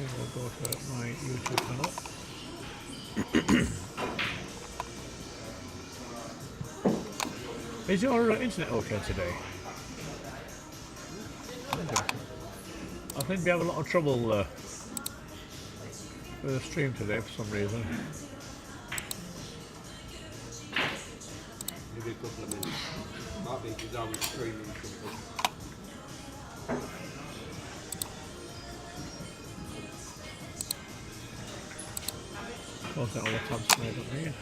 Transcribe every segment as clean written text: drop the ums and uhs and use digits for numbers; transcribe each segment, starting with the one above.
stream will go to my YouTube channel. Is your internet okay today? Okay. I think we have a lot of trouble with the stream today for some reason. Maybe a couple of minutes. Might be because I was streaming something. Close out all the tabs I don't need.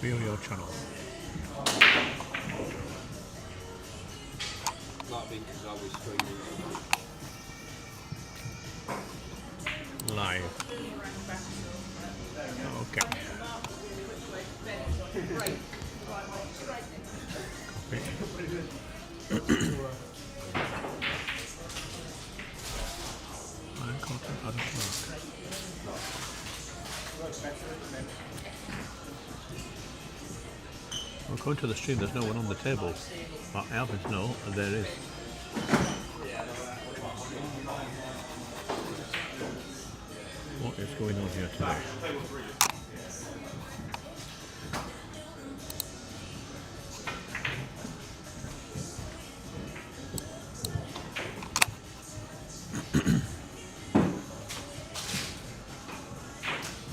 View your channel. Might be because I was streaming something. Live. Okay. I'm content out of work. Well, according to the stream, there's no one on the table. But I happen to know, and there is. What is going on here today?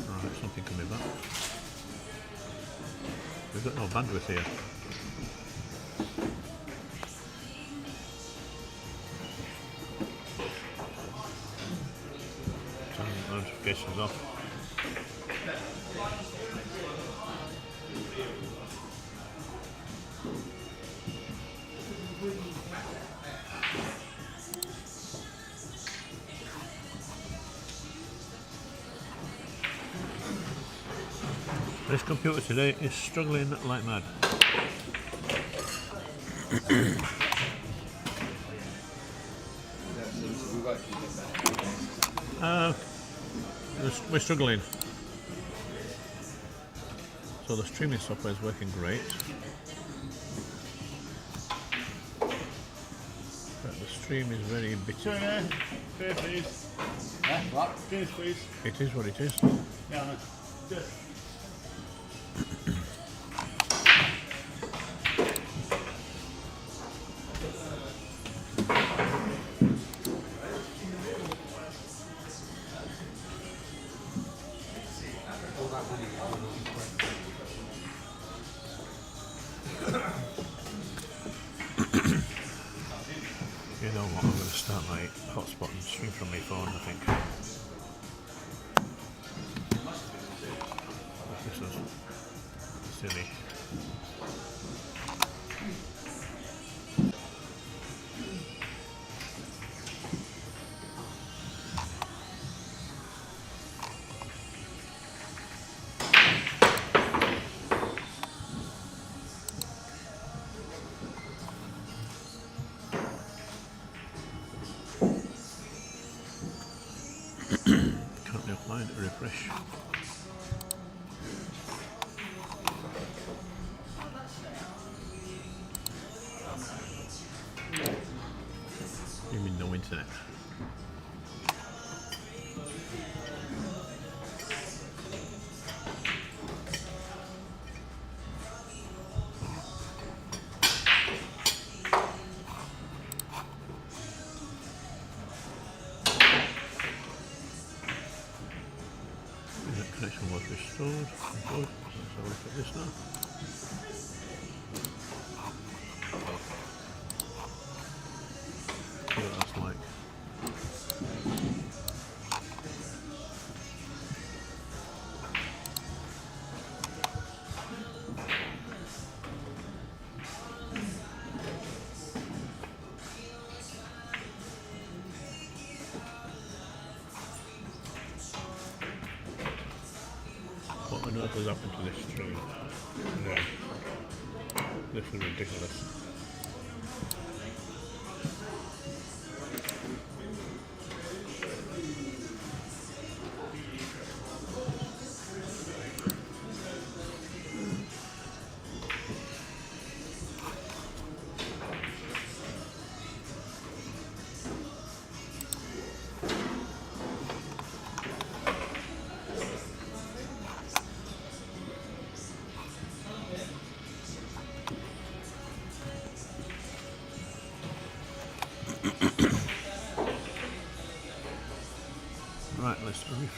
Alright, something coming back. We've got no bandwidth here. Turn the notifications off. This computer today is struggling like mad. We're struggling. So the streaming software is working great. But the stream is very bitter. Beer, please. What? Beer, please. It is what it is. Yeah, no. Good. You know what, I'm going to start my hotspot and stream from my phone, I think. This is silly. Currently applying to refresh. You mean no internet? Connection was restored. Good. Let's have a look at this now. See what that's like. What on earth has happened to this stream? No. This is ridiculous.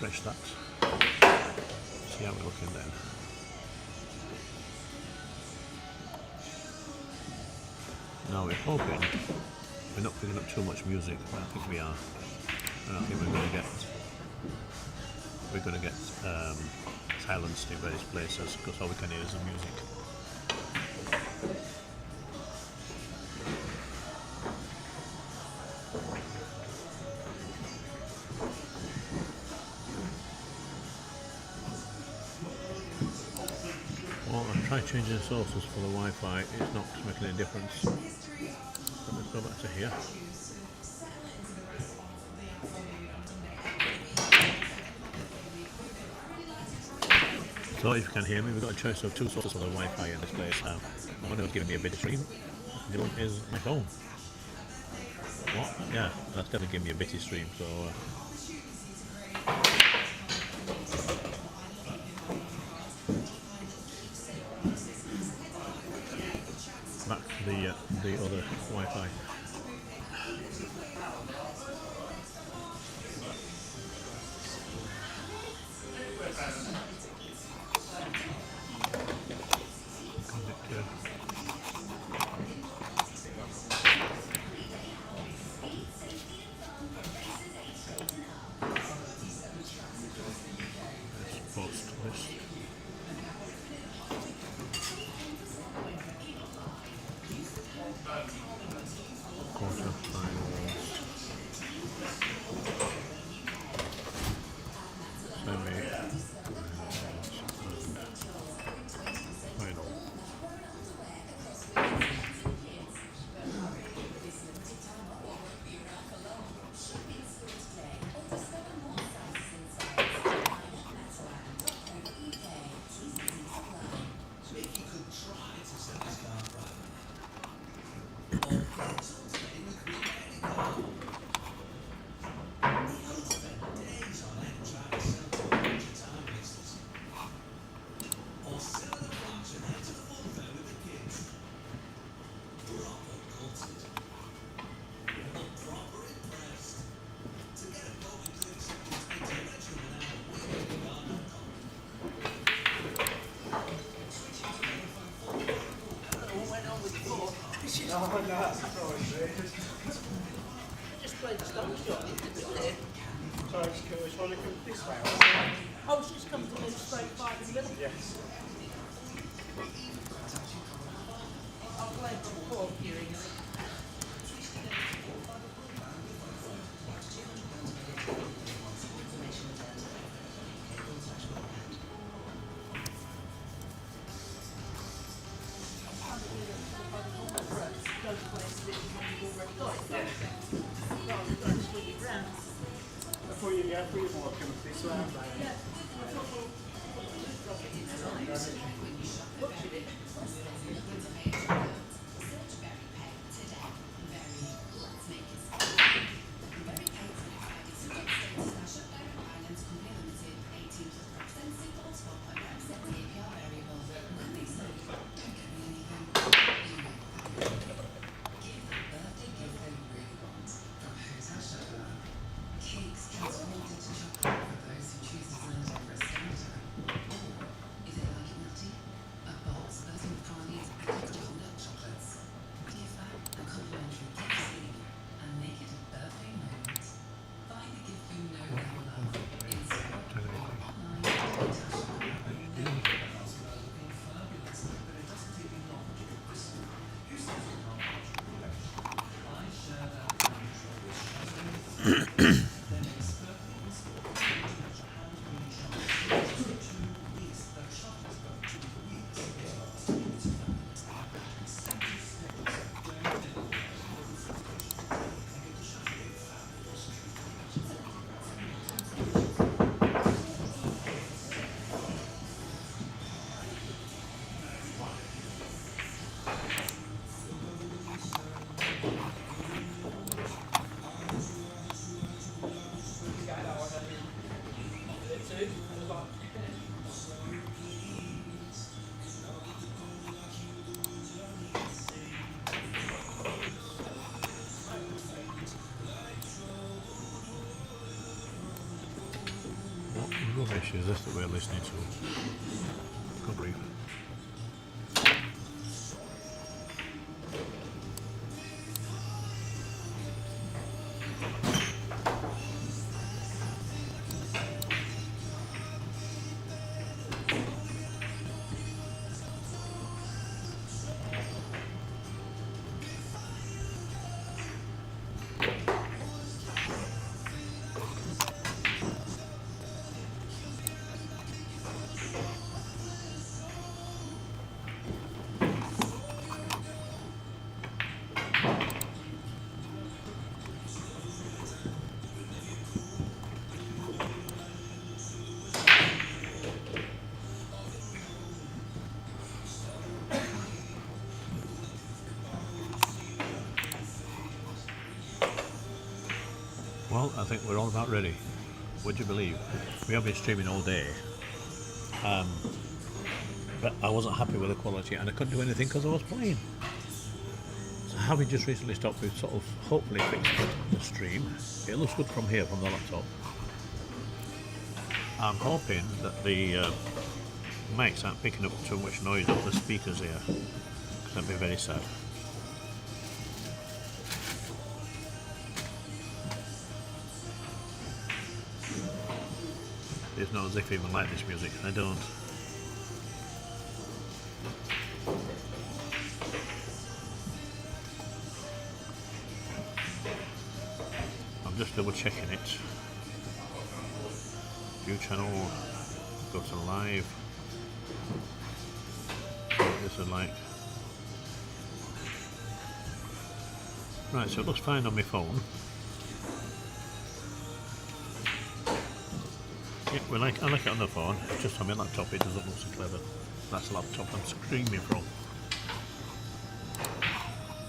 refresh that. See how we're looking then. Now we're hoping we're not picking up too much music, but I think we are. And I think we're going to get silence in various places because all we can hear is the music. Well, I've tried changing the sources for the Wi-Fi, it's not making any difference. But let's go back to here. So if you can hear me, we've got a choice of two sources for the Wi-Fi in this place. One is giving me a bit of stream, the other one is my phone. What? Yeah, that's definitely giving me a bitty stream, so back to the other Wi-Fi. Connected. Let's post this. Quarter finals. Semi. Final. Just played the Stones shot, didn't they? Sorry, which one come this way? Oh, she's come to me straight back in the middle. Yes. I'll play the 4 viewings. I thought you were walking this way. rubbish is this that we're listening to? Good grief. Well, I think we're all about ready. Would you believe? We have been streaming all day, but I wasn't happy with the quality and I couldn't do anything because I was playing. So having just recently stopped, we've sort of hopefully fixed the stream. It looks good from here, from the laptop. I'm hoping that the mics aren't picking up too much noise off the speakers here, because that'd be very sad. It's not as if I even like this music. I don't. I'm just double checking it. View channel. Go to live. See what this is like. Right, so it looks fine on my phone. Yeah, I like it on the phone. It's just on my laptop it doesn't look so clever. That's the laptop I'm screaming from.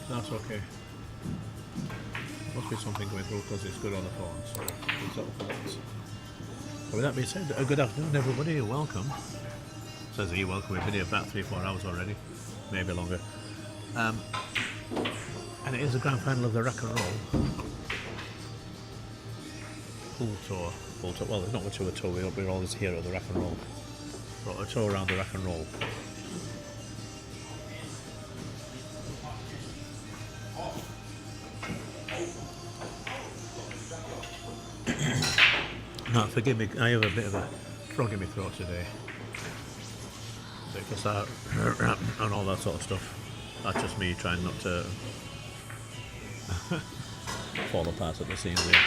That's okay. Must be something going through because it's good on the phone, so it's up for that. But with that being said, good afternoon everybody, welcome. Says he, welcome, we've been here about 3-4 hours already, maybe longer. And it is the grand final of the Rock and Roll pool tour. Well, it's not much of a tour, we're always here at the Rock and Roll. But a tour around the Rock and Roll. Now, forgive me, I have a bit of a frog in my throat today. Because and all that sort of stuff. That's just me trying not to fall apart at the seams here.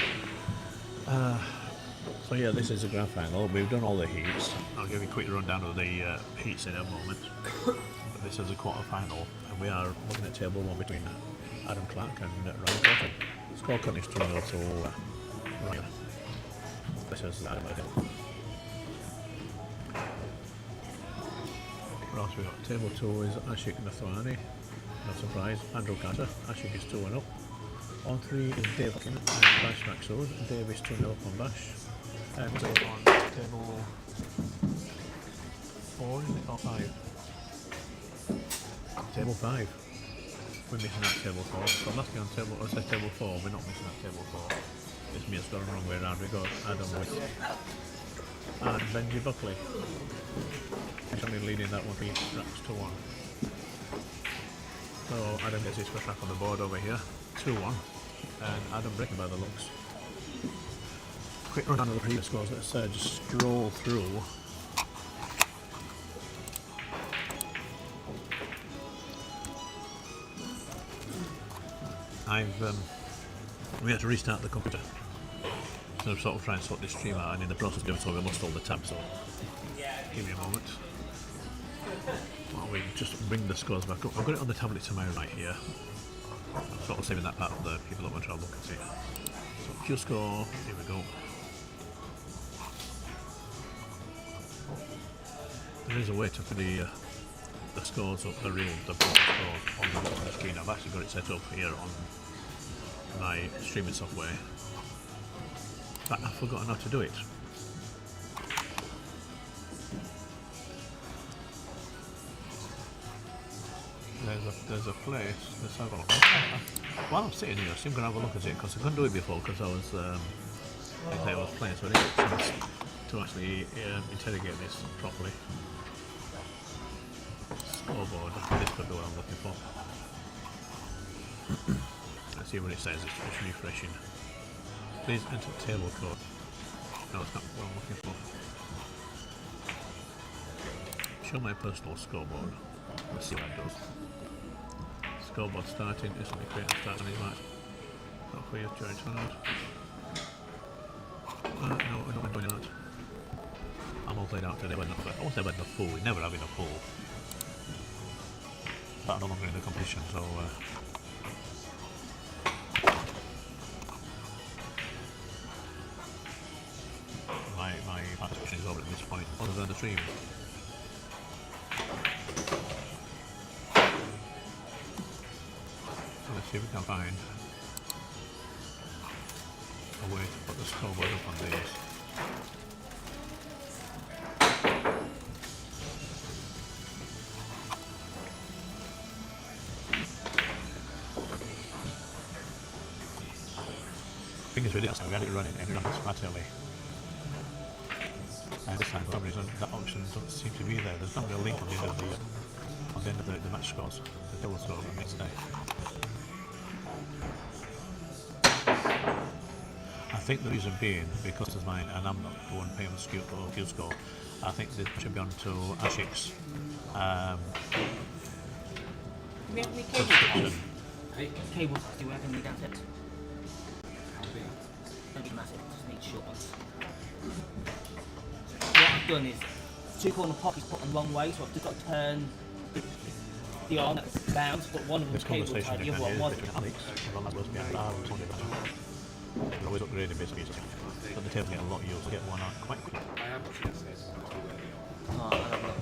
So yeah, this is the grand final. We've done all the heats. I'll give you a quick rundown of the heats in a moment. But this is the quarter final, and we are looking at table one between Adam Clark and Ryan Cotton. Score count is 2-0 to Ryan. This is Adam again. What else we got? Table 2 is Ashik Nathwani. No surprise. Andrew Carter. Ashik is 2-0. On 3 is Dave King and Bash Maxoud. Dave is 2-0 on Bash. And on table 4, is it? Or 5? Table 5. We're missing that table 4. So I'm asking on table, or say table 4, we're not missing that table 4. It's me, it's gone the wrong way around. We've got Adam with and Benji Buckley. Actually leading that one, he tracks to 1. So Adam gets his first track on the board over here, 2-1. And Adam breaking by the looks. Quick run down of the previous scores, let's just stroll through. We had to restart the computer. So I'm sort of trying to sort this stream out, and in the process of doing so we lost all the tabs, so give me a moment. While we just bring the scores back up. I've got it on the tablet to my right here. I'm sort of saving that part for the people that want to try and look at it. So Q score, here we go. There is a way to put the scores up, the score on the bottom of the screen. I've actually got it set up here on my streaming software, but I've forgotten how to do it. There's a place, let's have a look. While I'm sitting here, I'm going to have a look at it because I couldn't do it before because I was playing, so I didn't get a chance to to actually interrogate this properly. Scoreboard, this could be what I'm looking for. Let's see what it says, it's refreshing. Please enter table code. No, it's not what I'm looking for. Show my personal scoreboard. Let's see what it does. Scoreboard starting, instantly create and start on his match. Not for you, George Hard. No, we're not doing that. I'm all played out today, but I won't say about the full, we never have enough full. But I'm no longer in the competition, so my participation is over at this point, other than the stream. So let's see if we can find a way to put the scoreboard up on these. I think it's really awesome. We had it running and it runs automatically. And this time, for some reason, that option doesn't seem to be there. There's not really a link on the end of the match scores, the double score of the next day. I think the reason being, because it's mine and I'm not the one paying the field score, I think this should be on to Ashik's We have any subscription. cables do we have any down it? Don't be massive, just need short ones. What I've done is, two corner pop is put on the wrong way, so I've just got to turn the arm that's bound, but one of This them's cable conversation tied, the other again one is wasn't. between Alex and Ron Laswell's behind our Tony Battle. They're always upgrading bits of music, but the tables get a lot used to get one out quite quick. I have seen this. Oh, I'll have a look.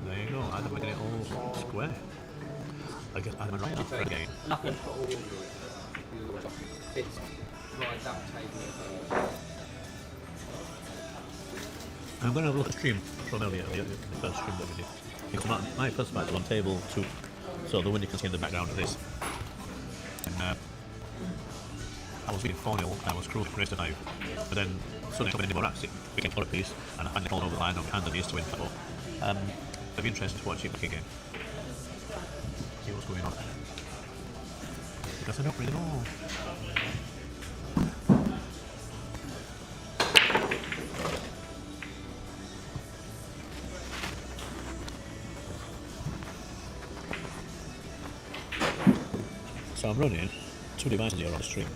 There you go, Adam making it all square. I guess Adam and Ryan for again. Nothing. Put all of it. It's right that table. I'm going to have a look at the stream from earlier, the first stream that we did. Because my first match was on table 2, so the winner can see in the background of this. And I was being 4-0, I was cruel to race the knife. But then suddenly coming in more acts, it became 4 apiece, and I finally called over the line on hand and used to win that. It'd be interesting to watch it back again. See what's going on. Because I don't really know. So I'm running 2 devices here on the stream,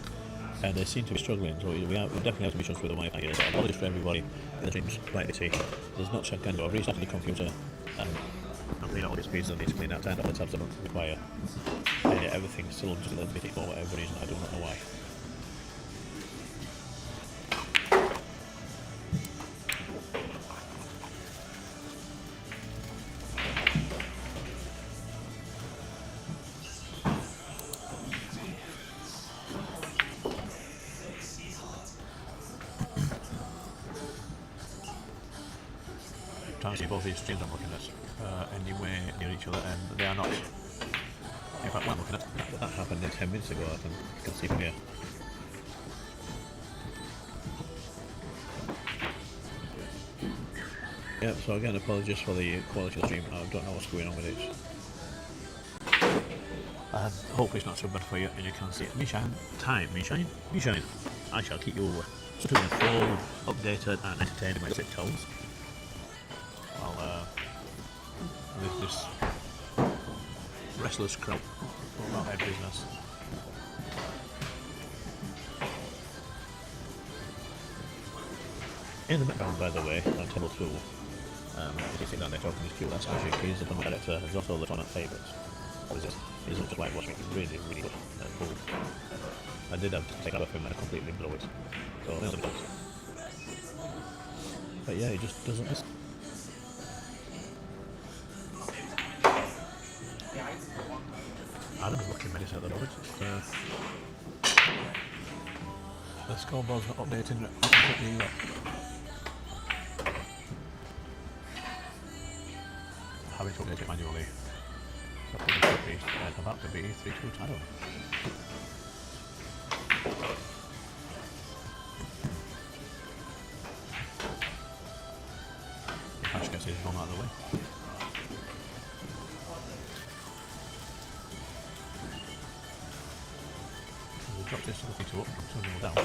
and they seem to be struggling, so we definitely have some issues with the Wi-Fi here, so apologies for everybody in the stream's quality. There's not check and I've restarted the computer, and I'm cleaning out all the speeds that I need to clean out, turned off the tabs that don't require, and everything's still just a little bit for whatever reason, I do not know why. Both these streams I'm looking at anywhere near each other, and they are not. In fact, one I'm looking at, that happened 10 minutes ago, I can see from here. Yep, so again, apologies for the quality of the stream, I don't know what's going on with it. And hopefully it's not so bad for you, and you can see it. Mishine, Mishine, I shall keep you sort of informed, updated, and entertained in my sick tones. With this restless crowd about their business. In the background, by the way, on table 2, you can see down there talking to that's actually he's the film director, he's also the one of favourites. What is this? He's not just like watching, it's really, really good and cool. I did have to take that off him and I completely blow it. So, there's a bit. But yeah, he just doesn't miss. Adam's looking medicine at the moment. The scoreboard's not updating completely yet. Having to update it manually. So it's about to be 3-2 title. Ash gets his bomb out of the way. We dropped this little feature up from 2 down.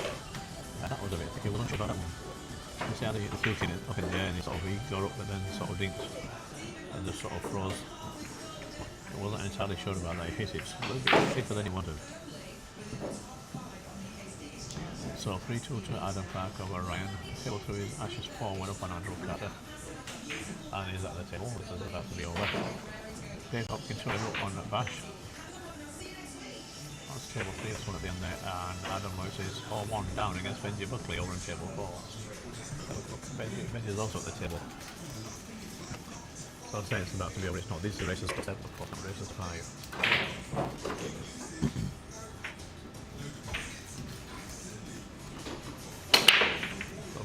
Yeah, that was a bit tricky. We're not sure about that one. You see how they hit the fluke in it up in the air and he sort of got up but then sort of dinked and just sort of froze. I wasn't entirely sure about that. He hit it a little bit quicker than he wanted. So 3-2 to Adam Clark over Ryan. Table 2 is Ash's 4 went up on Andrew Carter. And he's at the table. This is about to be over. Dave Hopkins 2 up on Bash. That's table 3, this one at the end there. And Adam Lewis is 4-1 down against Benji Buckley over on table 4. Benji's also at the table. So I'd say it's about to be over. It's not. These are races for 7, of course, not races 5.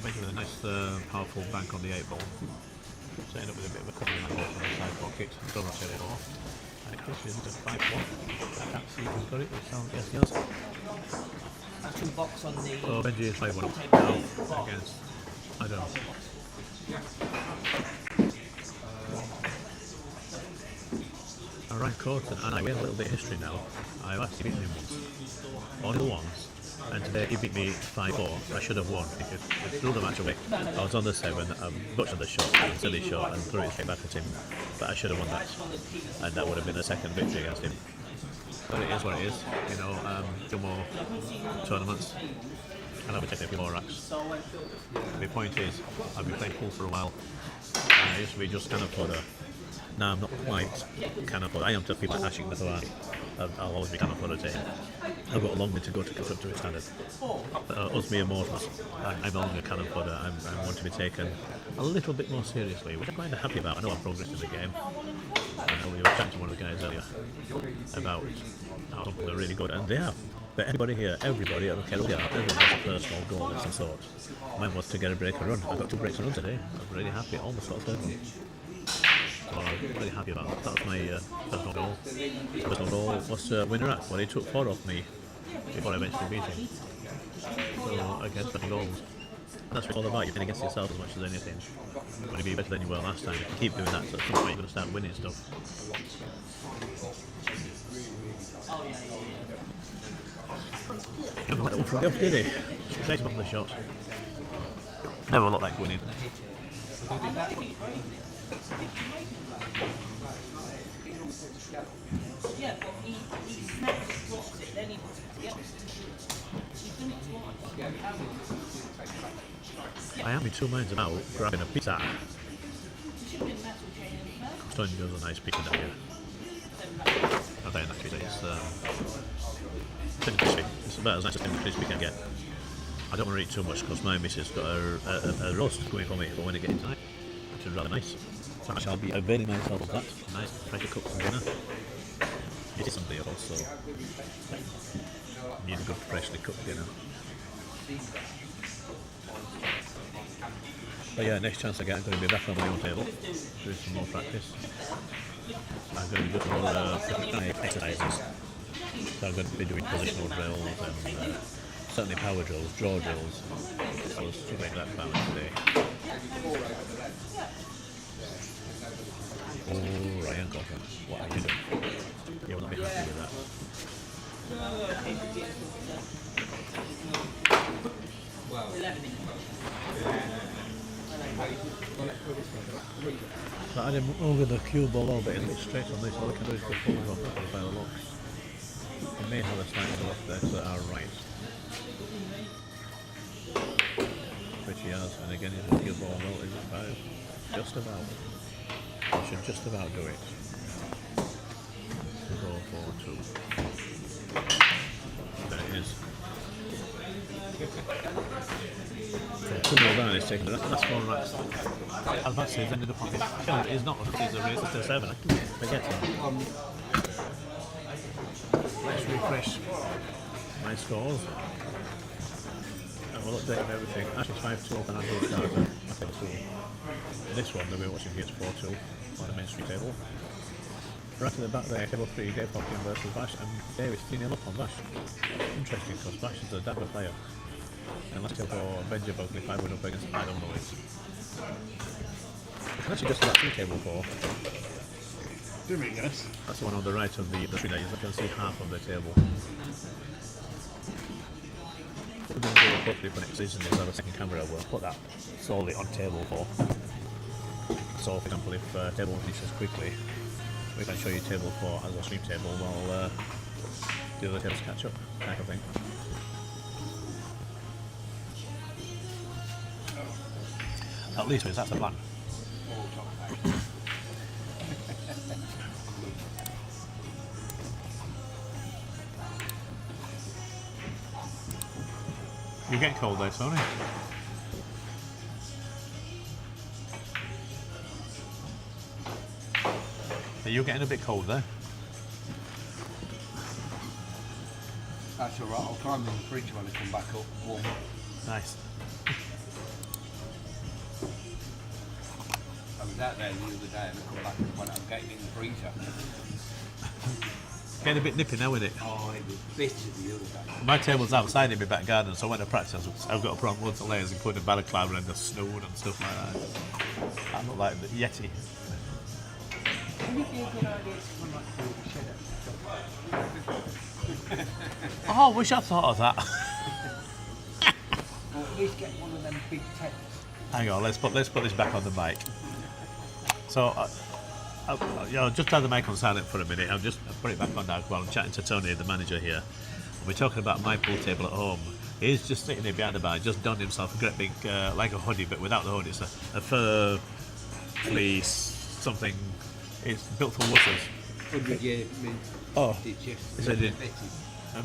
With a nice powerful bank on the 8 ball. Setting up with a bit of a cover in that ball from the side pocket. Don't rotate it off. And it pushes into 5-1. I can't see who's got it. Yes, he has. That's 2 box on the. So Benji is 5-1 up now against. I don't know. Alright, Corton and I, we have a little bit of history now. I've actually beaten him once. Only once. And today he beat me 5-4. I should have won. If threw the match away, I was on the 7, butchered the shot, silly shot, and threw it straight back at him. But I should have won that, and that would have been the second victory against him. But it is what it is. You know, 2 more tournaments, and I'll be taking a few more racks. The point is, I've been playing pool for a while. I used to be just kind of fodder. Now I'm not quite kind of fodder. I am to people like Ashing the Thawani. I'll always be kind of fodder to him. I've got a long way to go to catch up to his standard. Us mere mortals, I'm no longer cannon fodder. I want to be taken a little bit more seriously, which I'm kind of happy about. I know I've progressed in the game. I know we were chatting to one of the guys earlier about how some people are really good, and they have. But everybody here, everybody, I don't care who they are, everyone has a personal goal of some sort. Mine was to get a break and run. I got 2 breaks and run today. I'm really happy. Almost got a third one. So I'm really happy about that. That was my personal goal. Personal goal was to win a rack. Well, he took 4 off me before I eventually beat him. So against 20 goals. That's what it's all about. You're playing against yourself as much as anything. You want to be better than you were last time. If you keep doing that, so at some point you're going to start winning stuff. Never let him fly off, did he? Straight off the shot. Never looked like winning. Yeah, but he snapped it, dropped it, then he put it together. He's done it twice. I am in 2 minds about grabbing a pizza. Should have been metal chain in the first. Stoney does a nice pizza down here. I'll tell you that pizza. It's crispy. It's about as nice as crispy can get. I don't want to eat too much because my missus got a roast going for me for when I get in tonight, which is rather nice. So I shall be availing myself of that. Nice, freshly cooked for dinner. It is Sunday also. Need a good freshly cooked dinner. But yeah, next chance I get, I'm going to be back on my own table, doing some more practice. I'm going to be doing more exercises. So I'm going to be doing positional drills and certainly power drills, draw drills. I was struggling that balance today. Oh, Ryan Cocker, what are you doing? You will not be happy with that. So I didn't over the cue ball a little bit and look straight on this. All I can do is go forward off that by the looks. It may have a slight off there to our right. Which he has, and again his cue ball well is about just about. I should just about do it. 4-4-2. There it is. So 2-0 down is taking the last 4 racks. Advances ended up on it. No, it is not. It's a race to 7. Forget it. Let's refresh my scores. And we'll update everything. Actually, 5-2 up and Andrew Carter. This one, the we're watching here, is 4-2 on the Main Street table. Right at the back there, table 3, Dave Hopkins versus Bash, and Dave is 3-0 up on Bash. Interesting, because Bash is a dapper player. And last year for Benji Buckley, 5-1 up against Adam Lewis. Actually, just about 3 table 4. Do me, guys. That's the one on the right of the 3 days. I can see half of the table. What we're going to do hopefully for next season is have a second camera. We'll put that solely on table 4. So, for example, if table 1 finishes quickly, we can show you table 4 as a stream table while the other tables catch up, type of thing. At least that's the plan. You're getting cold there, Tony. Are you getting a bit cold there? That's alright, I'll climb in the fridge when I come back up warm. Nice. I was out there the other day and I come back and I'm getting in the freezer. Getting a bit nippy now, isn't it? Oh, it was bitter the other day. My table's outside in my back garden, so when I practice, I've got to put on loads of layers, including balaclava and the snow and stuff like that. I look like the Yeti. Wouldn't it be a good idea to come like build a shed? Oh, I wish I thought of that. Or at least get one of them big tents. Hang on, let's put this back on the mic. So, just have the mic on silent for a minute. I'll just put it back on now while I'm chatting to Tony, the manager here. We're talking about my pool table at home. He's just sitting there behind the bar, just donned himself a great big, like a hoodie, but without the hoodie. It's a fur fleece, something. It's built for wussers. 100-year mint. Oh, Digestive.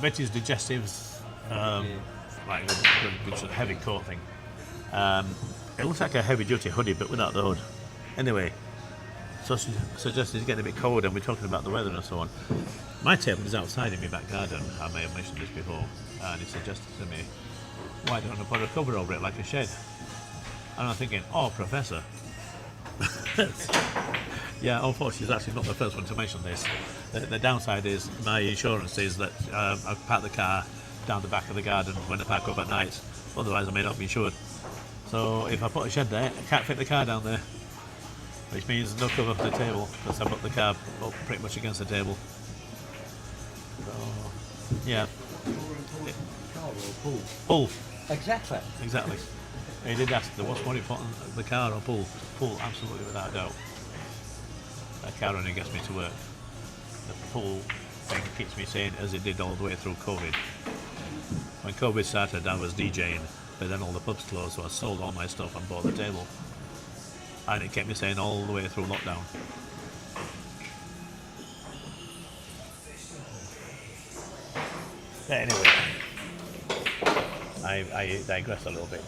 Betty's digestives, like a heavy coat thing. It looks like a heavy duty hoodie, but without the hood. Anyway, so she suggested it's getting a bit cold, and we're talking about the weather and so on. My table is outside in my back garden. I may have mentioned this before, and he suggested to me, why don't I put a cover over it like a shed? And I'm thinking, oh, Professor. Yeah, unfortunately, it's actually not the first one to mention this. The downside is my insurance is that I park the car down the back of the garden when I park up at night. Otherwise, I may not be insured. So if I put a shed there, I can't fit the car down there, which means no cover for the table because I put the car up pretty much against the table. So, yeah. Car or pool? Pool. Exactly. Exactly. He did ask, what's more important, the car or pool? Pool, absolutely, without doubt. That car only gets me to work. The pool thing keeps me sane, as it did all the way through COVID. When COVID started, I was DJing, but then all the pubs closed, so I sold all my stuff and bought the table. And it kept me sane all the way through lockdown. Yeah, anyway, I digress a little bit.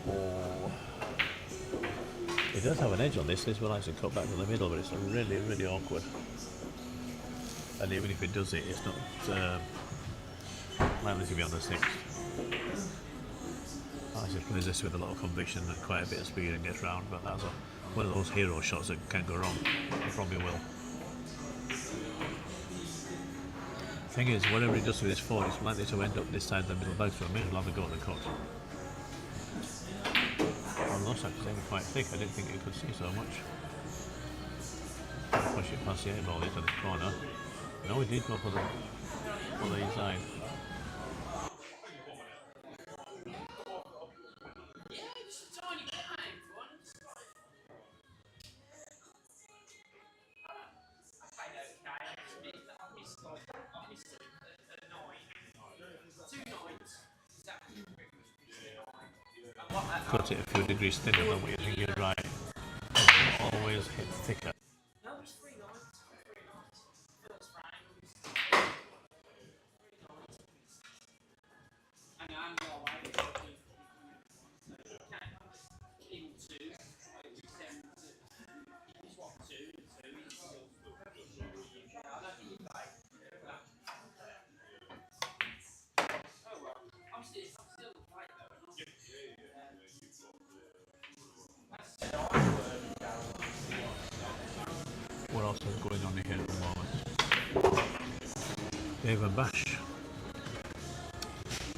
Oh. It does have an edge on this. This will actually cut back to the middle, but it's really, really awkward. And even if it does it, it's not likely to be on the 6th. I just plays this with a lot of conviction and quite a bit of speed and gets round, but that's one of those hero shots that can go wrong. It probably will. Thing is, whatever it does with this 4, it's likely to end up this side of the middle both, so I may as well have a go at the cut. Looks like it's quite thick. I didn't think you could see so much. Push it past the 8 ball into this corner. No, we did go for the inside. Cut it a few degrees thinner than what you think you're right. Always hit thicker. What else is going on here at the moment? Dave and Bash.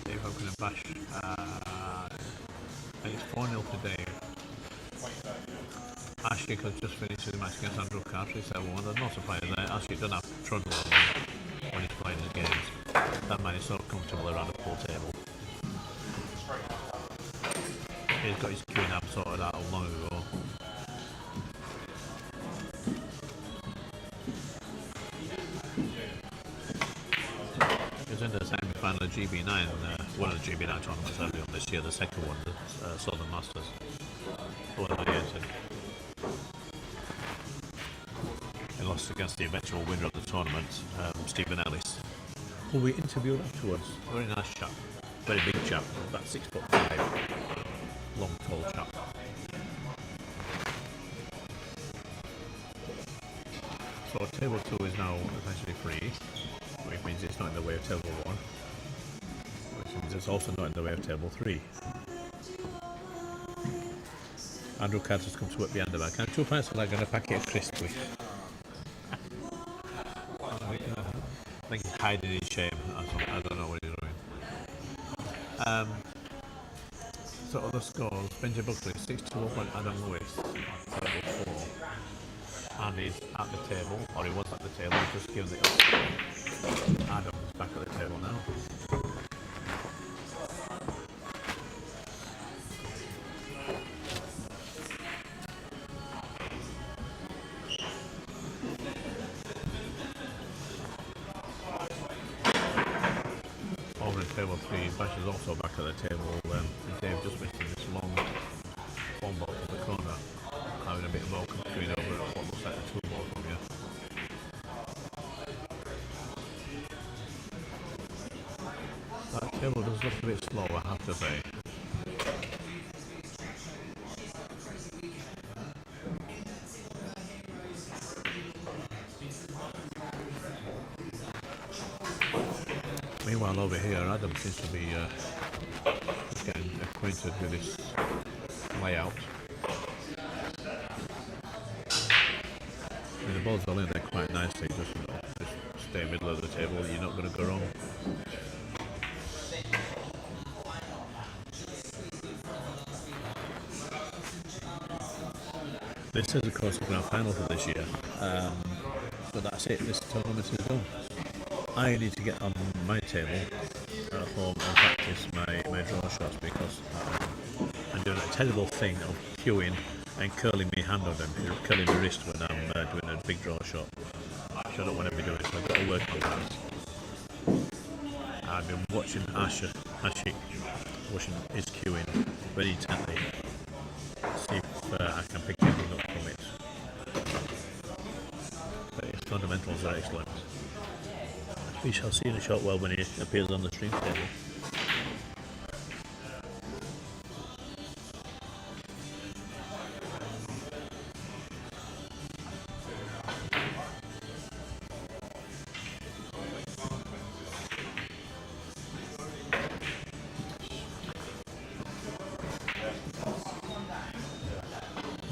Dave opening a Bash. And it's 4-0 to Dave. Ashik has just finished his match against Andrew Carter, 7-1. There's no surprise there. Ashik doesn't have trouble when he's playing his games. That man is so comfortable around the pool table. He's got his queuing up sorted out long ago. He was in the semi-final of GB9, one of the GB9 tournaments earlier on this year, the second one, the Southern Masters. He lost against the eventual winner of the tournament, Stephen Ellis, who we interviewed afterwards. Very nice chap, very big chap, about 6'5", long, tall chap. So table 2 is now essentially free, which means it's not in the way of table 1, which means it's also not in the way of table 3. Andrew Carter's come to work behind the back. And 2 pints of like and a packet of crisps with. I think he's hiding his shame. I don't know what he's doing. So other scores, Benji Buckley 6-2 up on Adam Lewis, table 4. And he's at the table, or he was at the table, he's just given it up. Adam's back at the table now. Over at table 3, Bash is also back at the table. Dave just missing this long one ball to the corner, having a bit of ball coming over at what looks like a 2 ball from you. That table does look a bit slow, I have to say. Meanwhile over here, Adam seems to be getting acquainted with this layout. I mean, the balls all in there quite nicely, just stay middle of the table, you're not going to go wrong. This is of course the grand final for this year, but that's it, this tournament is done. I need to get on my table at home and practice my draw shots because I'm doing a terrible thing of queuing and curling my hand on them, curling my wrist when I'm doing a big draw shot, which I don't want to be doing, so I've got to work on that. I've been watching Ashik, watching his queuing very intently, see if I can pick anything up from it. But his fundamentals are excellent. We shall see in a short while when he appears on the stream table.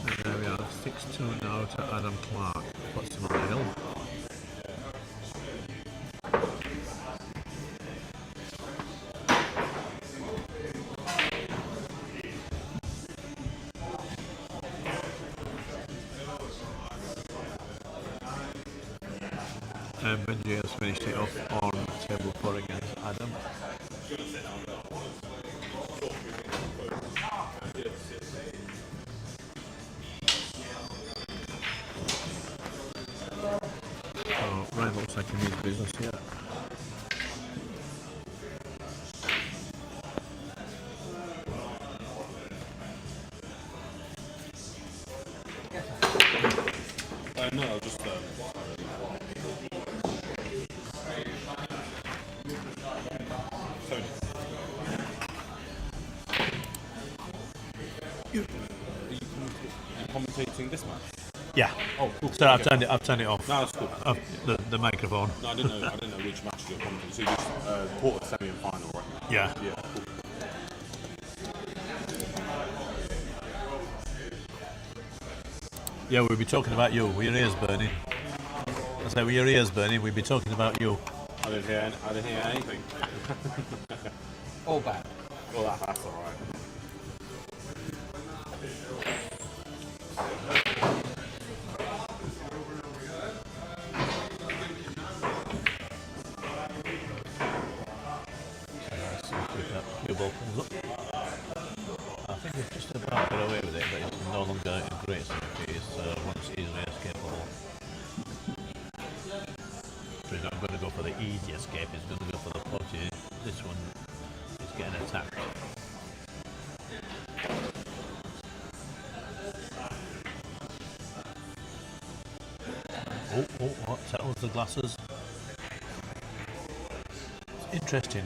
And there we are, 6-2 now to Adam Clark, puts him on the hill. And Benji has finished it off on table 4 against Adam. So Ryan looks like he needs business here. No, just you commentating this match? Yeah. Oh, cool. So I've turned it off. No, that's cool. The microphone. No, I didn't know which match you're commentating. So you just quarter, semi, and final, right? Yeah. Yeah. Cool. Yeah, we'll be talking about you. With your ears burning. I say, with your ears burning, we'll be talking about you. I didn't hear anything. All bad. Well, that's all right. great surface, one's easily escapable. So he's not going to go for the easy escape, he's going to go for the potty. This one is getting attacked. Oh, what settles the glasses? It's interesting.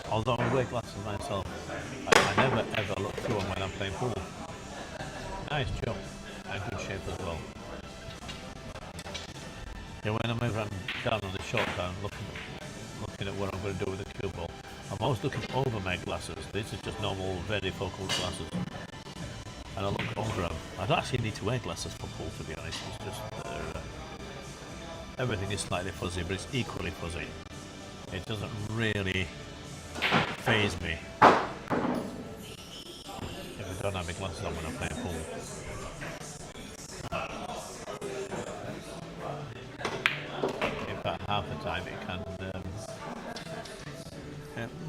Although I wear glasses myself, I never ever look through them when I'm playing pool. Nice job, and good shape as well. Yeah, when I'm down on the short down looking at what I'm going to do with the cue ball, I'm always looking over my glasses. These are just normal, very focal glasses. And I look over them. I don't actually need to wear glasses for pool, to be honest. It's just everything is slightly fuzzy, but it's equally fuzzy. It doesn't really faze me if I don't have my glasses on when I'm playing pool. In fact, half the time it can,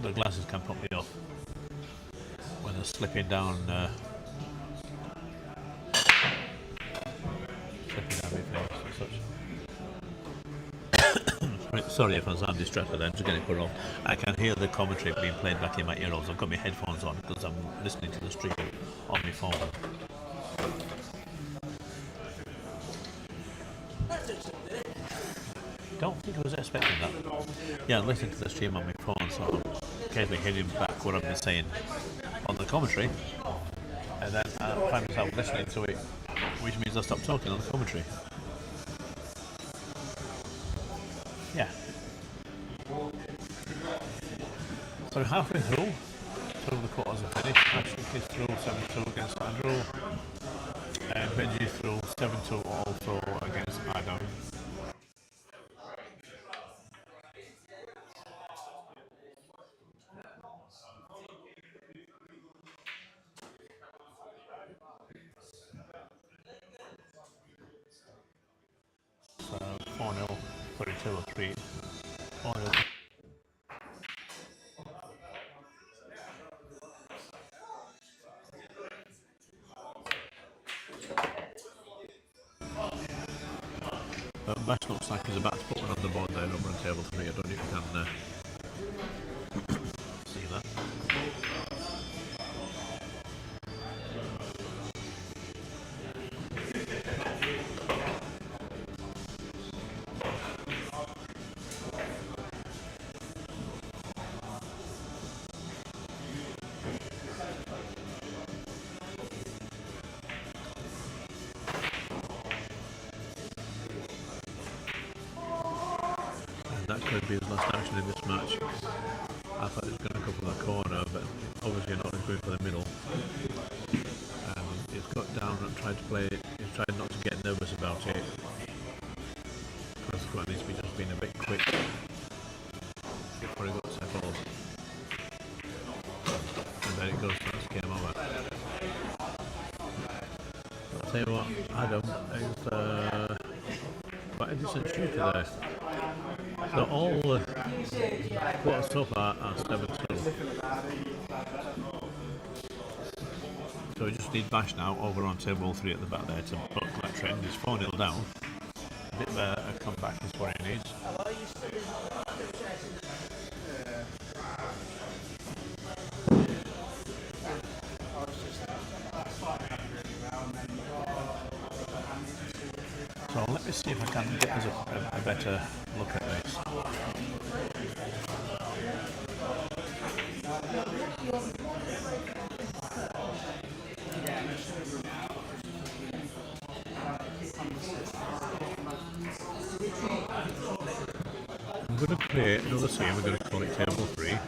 the glasses can put me off when they're slipping down my face and such. Sorry if I sound distracted, I'm just getting put off. I can hear the commentary being played back in my earholes. I've got my headphones on because I'm listening to the stream on my phone. Don't think I was expecting that. Yeah, I'm listening to the stream on my phone, so I'm occasionally hearing back what I've been saying on the commentary, and then I find myself listening to it, which means I stop talking on the commentary. Yeah. So halfway through the quarters are finished. Ashik is through 7-2 against Andrew, and Benji through 7-2 also against Adam. So 4-0, 32 or 3. 4-0. Bash looks like he's about to put one on the board there over on table 3. I don't know if you can see that. That could be his last action in this match. I thought he was going to go for the corner, but obviously not going for the middle. He's got down and tried to play it. He's tried not to get nervous about it. Consequently, he's just been a bit quick before he got settled. And then it goes to this game over. I'll tell you what, Adam is quite a decent shooter there. So all the quarters so far are 7-2. So we just need Bash now over on table 3 at the back there to buck that trend. He's 4-0 down. A bit of a comeback is what he needs. So let me see if I can get us a better look at this. I'm going to play another scene, we're going to call it table 3.